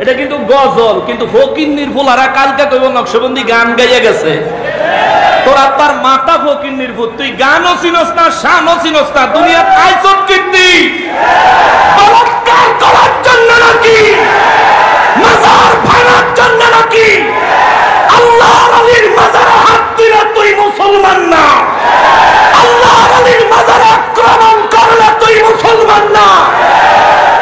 এটা কিন্তু গজল, কিন্তু ফকিন্নির ফুলারা কালকে কইব নকশবন্দি গান গাইয়া গেছে। তোর আত্মার মাথা ফকিন্নির ফুল, তুই গানও চিনস না, শানও চিনস না, দুনিয়া আইছত কীর্তি বলৎকার করার জন্য নাকি, মাজার ভাঙার জন্য নাকি? আল্লাহর আলীর মাজারে হাত দিলে তুই মুসলমান না, আল্লাহর আলীর মাজারে আক্রমণ করলে তুই মুসলমান না,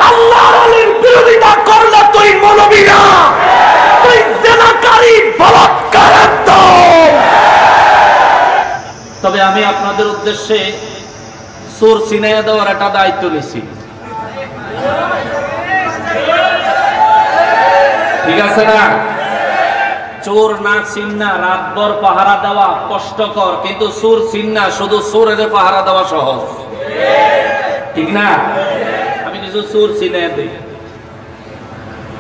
আল্লাহর আলীর বিরোধিতা করলে তুই মৌলবি না, তুই জেনাকারী বলৎকারের দল। তবে আমি আপনাদের উদ্দেশ্যে চোর চিনাইয়া দেওয়ার একটা দায়িত্ব নিছি, ঠিক আছে না? চোর না চিন্না রাতভর পাহারা দেওয়া কষ্টকর, কিন্তু চোর চিন্না শুধু চোরের পাহারা দেওয়া সহজ, ঠিক না? আমি কিছু চোর চিনাইয়া দিই।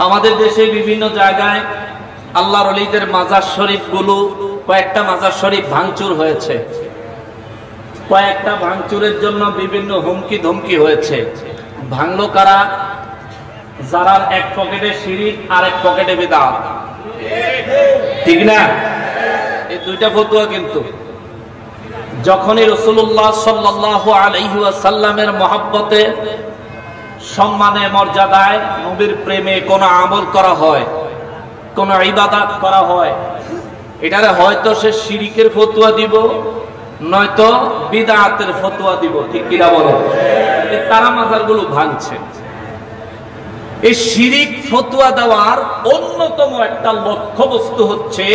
আমাদের দেশে বিভিন্ন জায়গায় আল্লাহর ওলিদের মাজার শরীফ গুলো, কয়েকটা মাজার শরীফ ভাঙচুর হয়েছে, কয়েকটা ভাঙচুরের জন্য বিভিন্ন হুমকি ধমকি হয়েছে। ভাঙলো কারা? যারা এক পকেটে শিরিক আর এক পকেটে বিদআত, ঠিক না? এই দুইটা ফতোয়া কিন্তু যখনই রাসূলুল্লাহ সাল্লাল্লাহু আলাইহি ওয়াসাল্লামের মহব্বতে, সম্মানে, মর্যাদায়, নবীর প্রেমে কোন আমল করা হয়, কোন ইবাদত করা হয়, এটারে হয়তো সে শিরিকের ফতোয়া দিব, নয়তো বিদআতের ফতোয়া দিব, ঠিক কিনা বলেন? তারা মাজারগুলো ভাঙছে। এই শিরিক ফতোয়া দেওয়ার অন্যতম একটা লক্ষ্যবস্তু হচ্ছে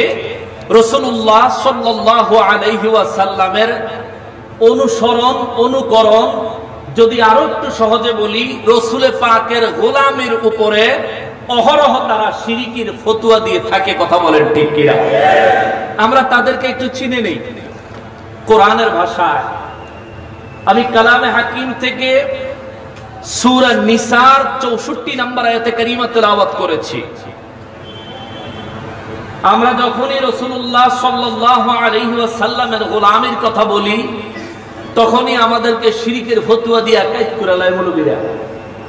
রাসূলুল্লাহ সাল্লাল্লাহু আলাইহি ওয়াসাল্লামের অনুসরণ, অনুকরণ, যদি আরো একটু সহজে বলি, রাসূলে পাকের গোলামের উপরে অহরহ তারা শিরিকের ফতোয়া দিয়ে থাকে। কথা বলেন ঠিক কিনা? আমরা তাদেরকে একটু চিনে নেই কোরআনের ভাষায়। আমি কালামে হাকিম থেকে সূরা নিসার 64 নম্বর আয়াতে কারিমা তেলাওয়াত করেছি। আমরা যখনই রাসূলুল্লাহ সাল্লাল্লাহু আলাইহি ওয়াসাল্লামের গোলামের কথা বলি, তখনই আমাদেরকে শিরিকের ফতোয়া দিয়ে কাইদ করে লাই মুলবিরা,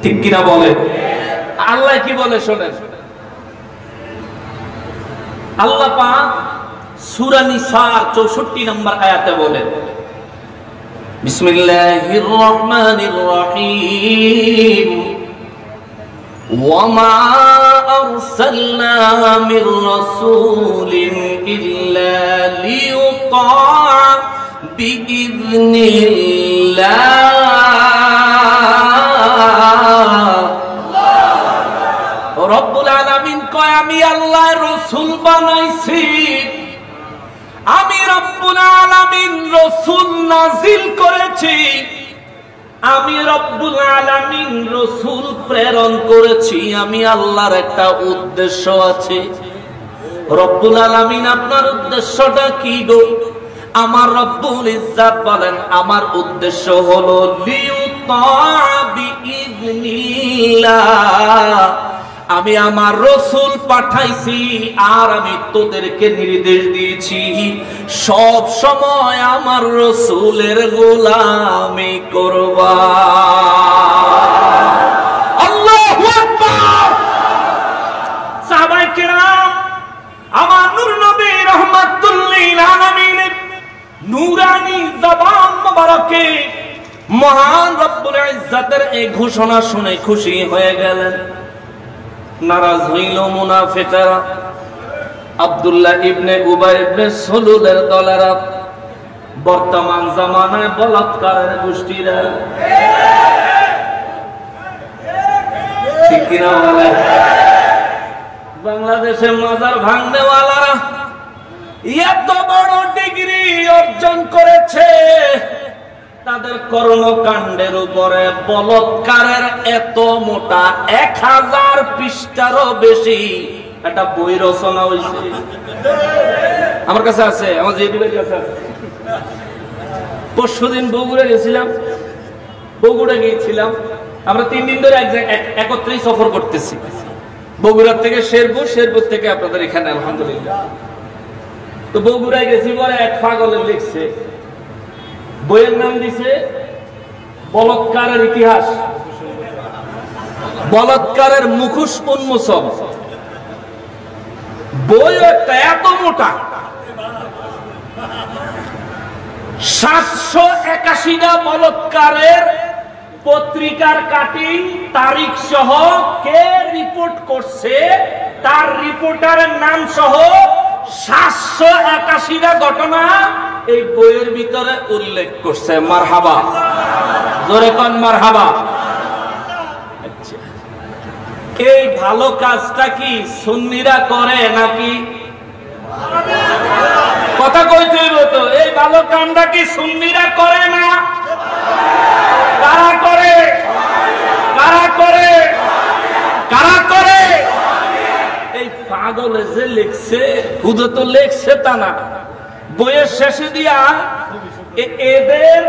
ঠিক কিনা বলেন? আল্লাহ কি বলে শোনেন। আল্লাহ পাক সূরা নিসার 64 নম্বর আয়াতে বলেন, বিসমিল্লাহির রহমানির রহিম, ওয়ামা আরসালনা মির রাসূলিন ইল্লা লিইউতা বিইذনিল্লাহ। রব্বুল আলামিন কয়, আমি আল্লাহ রাসূল বানাইছি, আমি রব্বুল আলামিন রাসূল নাজিল করেছি, আমি রব্বুল আলামিন রাসূল প্রেরণ করেছি। আমি আল্লাহর একটা উদ্দেশ্য আছে। রব্বুল আলামিন আপনার উদ্দেশ্যটা কি গো? আমার রব্বুল ইজ্জত বলেন, আমার উদ্দেশ্য হলো লিউতা বিইذনিল্লাহ। আমি আমার রাসূল পাঠাইছি, আর আমি তোদেরকে নির্দেশ দিয়েছি সব সময় আমার রাসূলের গোলামি করবা। আল্লাহু আকবার। সাহাবায়ে কেরাম, আমার নূর নবী রাহমাতুল লিল আলামিনের নূরানি জবান মোবারকে মহান রব্বুল ইজ্জতের এই ঘোষণা শুনে খুশি হয়ে গেলেন। নারাজ হইল মুনাফিকরা, আব্দুল্লাহ ইবনে উবাই ইবনে সুলুলের দলেরা, বর্তমান জামানায় বলাৎকারের গোষ্ঠীরা, ঠিক কিনা বলে? বাংলাদেশে মাজার ভাঙনেওয়ালারা এত বড় ডিগ্রি অর্জন করেছে, তাদের কর্মকাণ্ডের উপরে বলৎকারের এত মোটা 1000 পৃষ্ঠারও বেশি একটা বই রচনা হয়েছে। আমার কাছে আছে, আমার জেদিবের কাছে আছে। পরশুদিন বগুড়া গেছিলাম, বগুড়া গিয়েছিলাম আমরা 3 দিন ধরে একত্রেই সফর করতেছি। বগুড়ার থেকে শেরপুর, শেরপুর থেকে আপনাদের এখানে আলহামদুলিল্লাহ। তো বগুড়ায় গেছি, পরে এক পাগলের লিখছে, বইয়ের নাম দিছে বলৎকারের ইতিহাস, বলৎকারের মুখোশ উন্মোচন। বই একটা এত মোটা, 781টা বলৎকারের পত্রিকার কাটিং তারিখ সহ কে রিপোর্ট করছে তার রিপোর্টারের নাম সহ 781টা ঘটনা এই বইয়ের ভিতরে উল্লেখ করছে। মারহাবা, জোরে কোন মারহাবা। এই ভালো কাজটা কি সুন্নিরা করে নাকি? কথা কইতে হইব তো, এই ভালো কামটা কি সুন্নিরা করে না? কারা করে? কারা করে? কারা করে? এই পাগলে যে লিখছে, খুদে তো লিখছে তা না, বইয়ের শেষে দিয়া এদের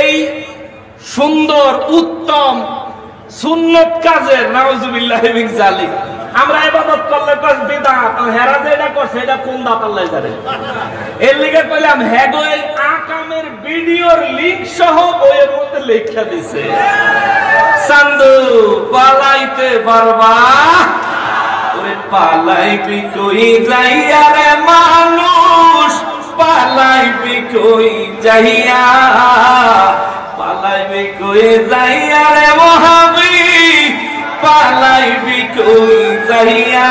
এই সুন্দর উত্তম সুন্নত কাজের নাউজুবিল্লাহি মিন যালিক, আমরা ইবাদত করলে কস বিদআত, হেরা যেটা করছে এটা কোন দাত আল্লাহ জানে। এর লিগে কইলাম হেগো এই আকামের ভিডিওর লিংক সহ বইয়ের মধ্যে লেখা দিছে। চান্দু পালাইতে পারবা? ওরে পালাইবি কই যাইয়া রে মানুষ, পালাইবি কই যাইয়া, পালাইবি কই যাইয়া রে মহাবী, পালাইবি কই যাইয়া।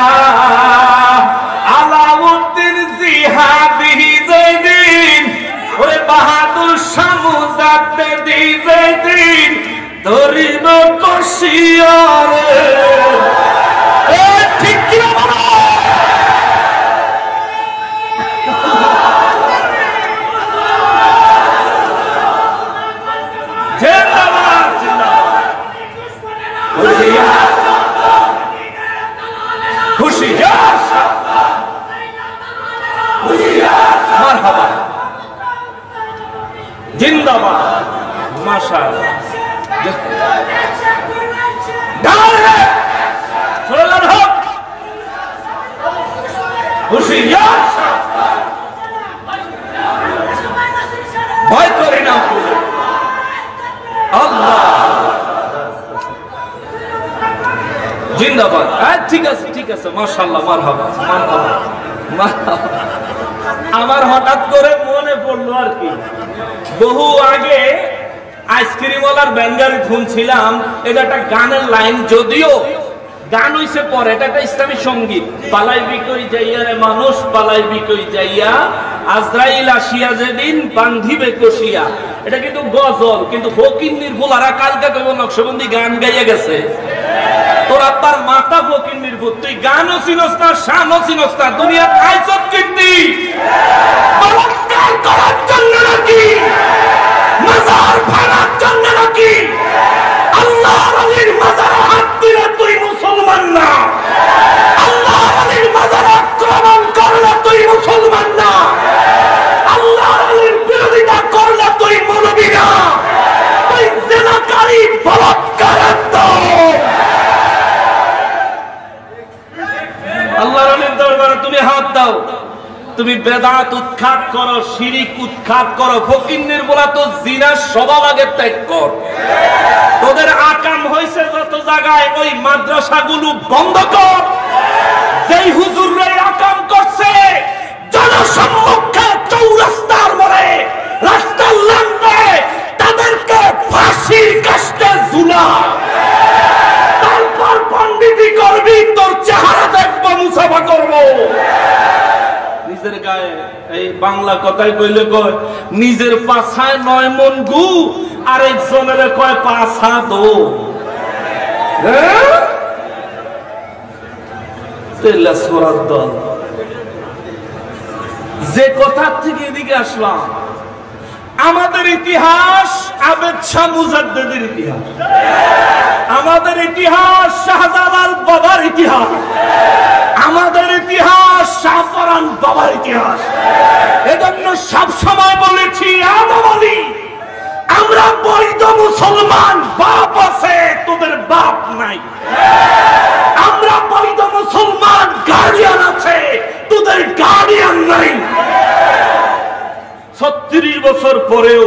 আলাউদ্দিন জিহাদি যেদিন, ওরে বাহাদুর শামুজাতে দি যেদিন, ধরিল কষিয়ারে। ঠিক কি বলো? জিন্দাবাদ, মাশাআল্লাহ। ভয় করি না আল্লাহ। জিন্দাবাদ। ঠিক আছে, ঠিক আছে, মাশাআল্লাহ, মারহাবা, মারহাবা, মারহাবা। আমার হঠাৎ করে মনে পড়লো আর কি, বহু আগে আইসক্রিমওয়ালার ব্যাঙ্গারি শুনছিলাম, এটা একটা গানের লাইন, যদিও গান হইছে পরে, এটা একটা ইসলামী সঙ্গীত। পালাইবি কই যাইয়া রে মানুষ, পালাইবি কই যাইয়া, আজরাইল আসিয়া যেদিন বান্ধিবে কষিয়া। এটা কিন্তু গজল, কিন্তু ফকিন্নির ফুলারা কালকে কইব নকশবন্দি গান গাইয়া গেছে। তোর আব্বার মাথা ফকিন্নির ফুল, তুই গানও চিনস না, শানও চিনস না, দুনিয়া আইছত কীর্তি বলৎকার করার জন্য নাকি, মাজার ভাঙার জন্য নাকি? আল্লাহর ওলির মাজারে হাত দিলে তুই মুসলমান না, আল্লাহর ওলির মাজারে আক্রমণ করলে তুই মুসলমান না, আল্লাহর ওলির বিরোধিতা করলে তুই মৌলবি না, তুই জিনাকারী বলৎকারের দল। আল্লাহর ওলির দরবারে তুমি হাত দাও, তুমি বেদাত উৎখাত করো, শিরিক উৎখাত করো, ফকিন্নির বলা তো জিনার সবার আগে ত্যাগ কর। তোদের আকাম হয়েছে যত জায়গায়, ওই মাদ্রাসাগুলো বন্ধ কর। যেই হুজুররা আকাম করছে জনসম্মুখে চৌরাস্তার মোড়ে, রাস্তার লাইনে, তাদেরকে ফাঁসির কাস্টে ঝুলা। তারপর পণ্ডিতি করবি, তোর চেহারা দেখবো, মুসাফা করবো। নিজের গায়ে এই বাংলা কথাই কইলে কয় নিজের পাছায় 9 মন গু, আরেকজনের কয় পাছা দো। যে কথা থেকে এদিকে আসলাম, আমাদের ইতিহাস আবেদ শাহ মুজাদ্দেদের ইতিহাস, আমাদের ইতিহাস শাহজালাল বাবার ইতিহাস, আমাদের ইতিহাস শাহপরান বাবার ইতিহাস। এজন্য সব সময় বলেছি, আদম আলী, আমরা বৈধ মুসলমান, বাপ আছে, তোদের বাপ নাই। আমরা বৈধ মুসলমান, গার্ডিয়ান আছে, তোদের গার্ডিয়ান নাই। 36 বছর পরেও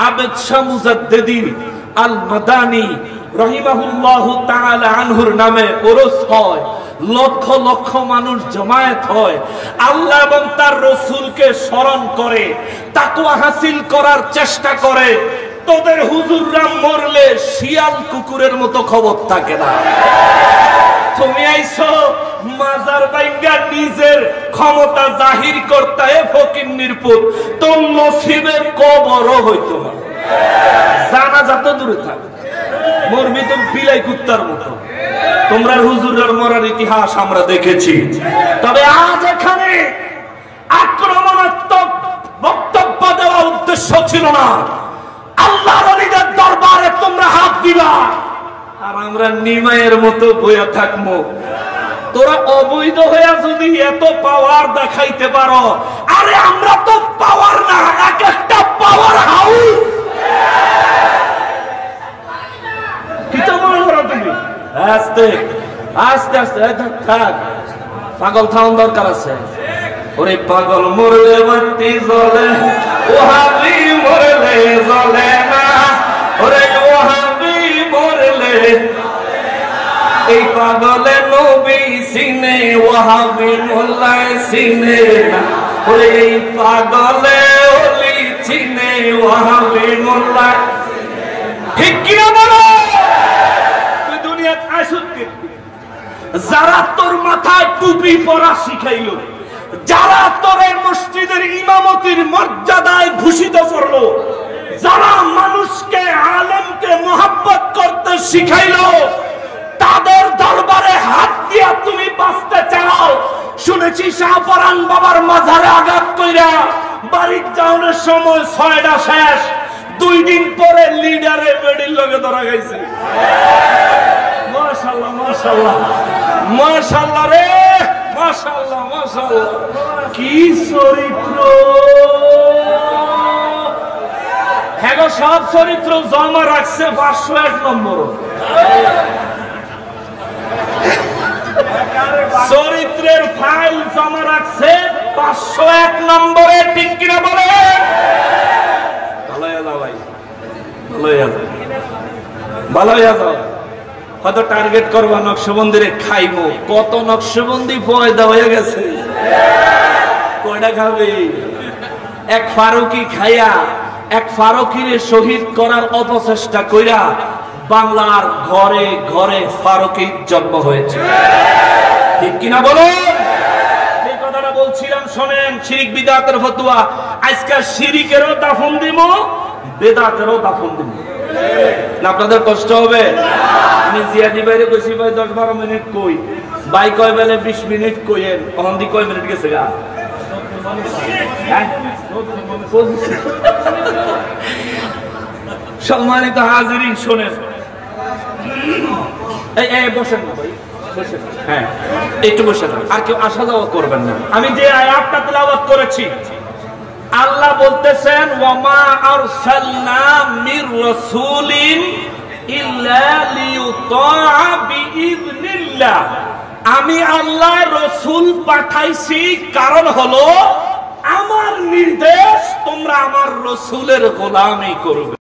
আবেদ শাহ মুজাদ্দেদিন আল মাদানী রাহিমাহুল্লাহু তাআলা আনহুর নামে ওরস হয়। লক্ষ লক্ষ মানুষ জমায়েত হয়, আল্লাহ এবং তার রসুলকে স্মরণ করে, তাকওয়া হাসিল করার চেষ্টা করে, তোদের হুজুররা মরলে শিয়াল কুকুরের মতো খবর থাকে না। তুমি আইছো মাজার ভাঙ্গা নিজের ক্ষমতা জাহির করতে, ফকিন্নির পুত, তোর নসিবে কবরও হইতো না। জানাজা তো দূরে থাক, মরবি তো বিলাই কুত্তার মতো। তোমরা হুজুরের মরার ইতিহাস আমরা দেখেছি। তবে আজ এখানে আক্রমণাত্মক বক্তব্য দেওয়া উদ্দেশ্য ছিল না। আল্লাহর ওলিদের দরবারে তোমরা হাত দিবা আর আমরা নিমাইয়ের মতো বইয়া থাকবো। তোরা অবৈধ হইয়া যদি এত পাওয়ার দেখাইতে পারো, আরে আমরা তো পাওয়ার না, এক একটা পাওয়ার হাউস। কিতা মনে করো তুমি? আস্তে আস্তে আস্তে থাক, পাগল থাউন দরকার আছে। ওরে পাগল মরলে বাতি জ্বলে, ওহাবি মরলে জ্বলে না। ওরে ওহাবি মরলে, এই পাগলে নবী সিনে, ওহাবি মোল্লায় সিনে না। ওরে এই পাগলে ওলি চিনে, ওহাবি মোল্লায়। ঠিক কি বলো? তুই দুনিয়াতে আসুক, যারা তোর মাথায় টুপি পরা শিখাইলো, যারা তোর মসজিদের ইমামতির মর্যাদায় ভূষিত করলো, যারা মানুষকে আলেমকে মোহাব্বত করতে শিখাইলো, তাদের দরবারে হাত দিয়া তুমি বাঁচতে চাও। শুনেছি শাহপরান বাবার মাজারে আঘাত কইরা বাড়ির যাওয়ার সময় 6টা শেষ, 2 দিন পরে লিডারে বেডির লগে ধরা গেছে। মাশাআল্লাহ মাশাআল্লাহ মাশাআল্লাহ রে, মাশাআল্লাহ মাশাআল্লাহ, কি চরিত্র! হ্যাঁ, সব চরিত্র জমা রাখছে 501 নম্বর। চরিত্রের ফাইল জমা রাখছে 501 নম্বরে। ঠিক কিনা বলে? ভালো হয়ে যাও ভাই, ভালো হয়ে যাও, ভালো হয়ে যাও। হয়তো টার্গেট করবা নকশবন্দিরে খাইবো। কত নকশবন্দি পয়দা হয়ে গেছে, কয়টা খাবে? এক ফারুকি খাইয়া এক ফারুকিরে শহীদ করার অপচেষ্টা কইরা বাংলার ঘরে ঘরে ফারুকির জন্ম হয়েছে। ঠিক কিনা বলো? এই কথাটা বলছিলাম, শোনেন। শিরিক বিদআতের ফতোয়া, আজকে শিরিকেরও দাফন দিব, বেদাতেরও দাফন দিব। না আপনাদের কষ্ট হবে? আমি জিয়াদি বাইরে কইছি ভাই 10-12 মিনিট কই, ভাই কয় বেলে 20 মিনিট কইেন, অহন্দি কয় মিনিট গেছে গা? সম্মানিত হাজিরিন, শোনেন, এই বসেন না ভাই, বসেন। হ্যাঁ, একটু বসেন, আর কেউ আসা যাওয়া করবেন না। আমি যে আয়াতটা তেলাওয়াত করেছি, আল্লাহ বলতেছেন, ওয়ামা আরসালনা মির রাসূলিন ইল্লা লিইউতাআ বিইذনিল্লাহ। আমি আল্লাহ রাসূল পাঠাইছি, কারণ হলো আমার নির্দেশ তোমরা আমার রাসূলের গোলামি করবে।